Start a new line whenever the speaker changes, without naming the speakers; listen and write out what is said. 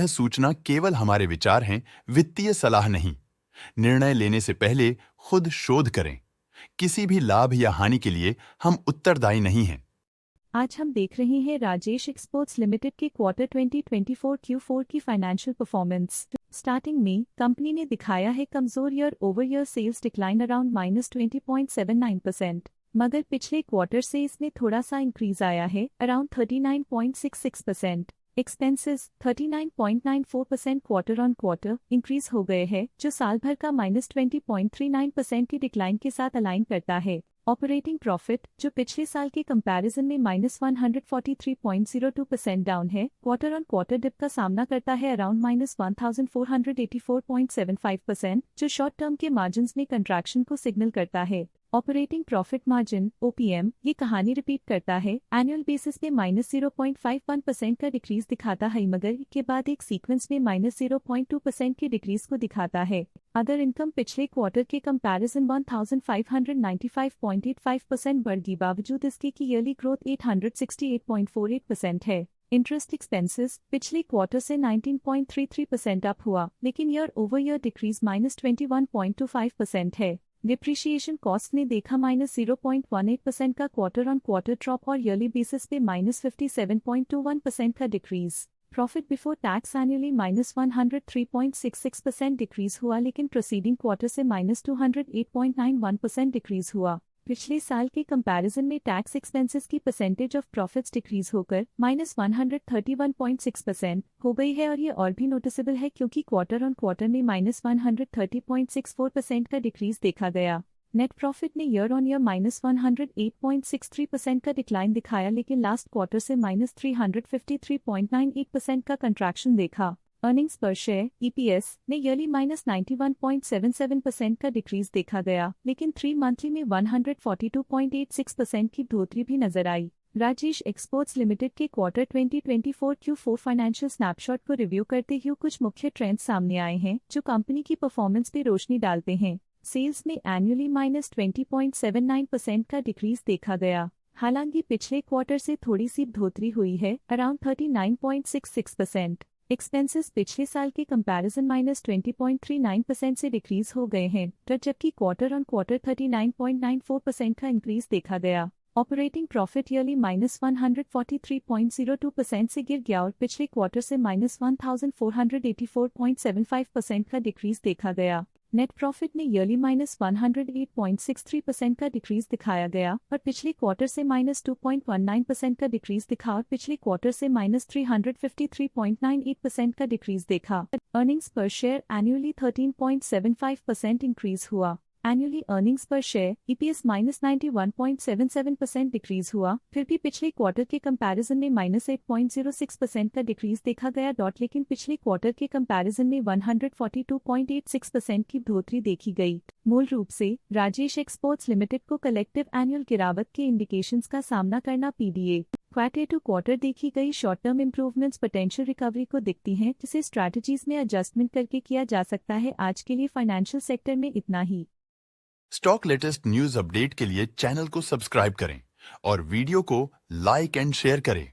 सूचना केवल हमारे विचार हैं, वित्तीय सलाह नहीं। निर्णय लेने से पहले खुद शोध करें। किसी भी लाभ या हानि के लिए हम उत्तरदायी नहीं हैं।
आज हम देख रहे हैं राजेश एक्सपोर्ट्स लिमिटेड के क्वार्टर 2024 Q4 की फाइनेंशियल परफॉर्मेंस। स्टार्टिंग में कंपनी ने दिखाया है कमजोर year over year sales decline around -20.79%, मगर पिछले क्वार्टर से इसमें थोड़ा सा इंक्रीज आया है around 39.66%। Expenses 39.94% quarter on quarter increase हो गए हैं, जो साल भर का -20.39% की डिक्लाइन के साथ अलाइन करता है। ऑपरेटिंग प्रॉफिट, जो पिछले साल के कंपैरिजन में -143.02% डाउन है, क्वार्टर ऑन क्वार्टर डिप का सामना करता है अराउंड -1484.75%, जो शॉर्ट टर्म के मार्जिन्स में कंट्रैक्शन को सिग्नल करता है। ऑपरेटिंग प्रॉफिट मार्जिन OPM ये कहानी रिपीट करता है, एनुअल बेसिस पे -0.51% का डिक्रीज दिखाता है, मगर के बाद एक सीक्वेंस में -0.2% की डिक्रीज को दिखाता है। अदर इनकम पिछले क्वार्टर के कंपैरिजन 1595.85% बढ़ गई, बावजूद इसके की ईयरली ग्रोथ 868.48% है। इंटरेस्ट एक्सपेंसेस पिछले क्वार्टर से 19.33% अप हुआ, लेकिन ईयर ओवर ईयर डिक्रीज -21.25% है। डिप्रिशिएशन कॉस्ट ने देखा -0.18% का क्वार्टर ऑन क्वार्टर ड्रॉप और ईयरली बेसिस पे -57.21% का decrease. Profit before tax annually -103.66% decrease हुआ, लेकिन प्रोसीडिंग क्वार्टर से -208.91% डिक्रीज हुआ। पिछले साल के कंपैरिजन में टैक्स एक्सपेंसेस की परसेंटेज ऑफ प्रॉफिट्स डिक्रीज होकर -131.6% हो गई है, और ये और भी नोटिसेबल है क्योंकि क्वार्टर ऑन क्वार्टर में -130.64% का डिक्रीज देखा गया। नेट प्रॉफिट ने ईयर ऑन ईयर -108.63% का डिक्लाइन दिखाया, लेकिन लास्ट क्वार्टर से -353.98% का कंट्रैक्शन देखा। अर्निंग्स पर शेयर EPS ने ईयरली -91.77% का डिक्रीज देखा गया, लेकिन 3 मंथली में 142.86% की बढ़ोतरी भी नजर आई। राजेश एक्सपोर्ट्स लिमिटेड के क्वार्टर 2024 Q4 फाइनेंशियल स्नैपशॉट को रिव्यू करते हुए कुछ मुख्य ट्रेंड्स सामने आए हैं, जो कंपनी की परफॉर्मेंस पे रोशनी डालते हैं। सेल्स में एनुअली -20.79% का डिक्रीज देखा गया, हालांकि पिछले क्वार्टर से थोड़ी सी बढ़ोतरी हुई है अराउंड 39.66%। एक्सपेंसेस पिछले साल के कंपैरिजन -20.39% से डिक्रीज हो गए हैं, जबकि क्वार्टर ऑन क्वार्टर 39.94% का इंक्रीज देखा गया। ऑपरेटिंग प्रॉफिट ईयरली -143.02% से गिर गया और पिछले क्वार्टर से -1484.75% का डिक्रीज देखा गया। नेट प्रॉफिट ने ईयरली -108.63% का डिक्रीज दिखाया गया और पिछले क्वार्टर से -2.19% का डिक्रीज दिखा और पिछले क्वार्टर से -353.98% का डिक्रीज देखा। अर्निंग्स पर शेयर एनुअली 13.75% इंक्रीज हुआ। एनुअली अर्निंग्स पर शेयर EPS -91.77% डिक्रीज हुआ, फिर भी पिछले क्वार्टर के कंपैरिजन में -8.06% का डिक्रीज देखा गया, लेकिन पिछले क्वार्टर के कंपैरिजन में 142.86% की बढ़ोतरी देखी गई। मूल रूप से राजेश एक्सपोर्ट्स लिमिटेड को कलेक्टिव एनुअल गिरावट के इंडिकेशंस का सामना करना PDA क्वार्टर टू क्वार्टर देखी गई short term improvements potential recovery को दिखती हैं, जिसे स्ट्रैटेजीज में एडजस्टमेंट करके किया जा सकता है। आज के लिए फाइनेंशियल सेक्टर में इतना ही।
स्टॉक लेटेस्ट न्यूज अपडेट के लिए चैनल को सब्सक्राइब करें और वीडियो को लाइक एंड शेयर करें।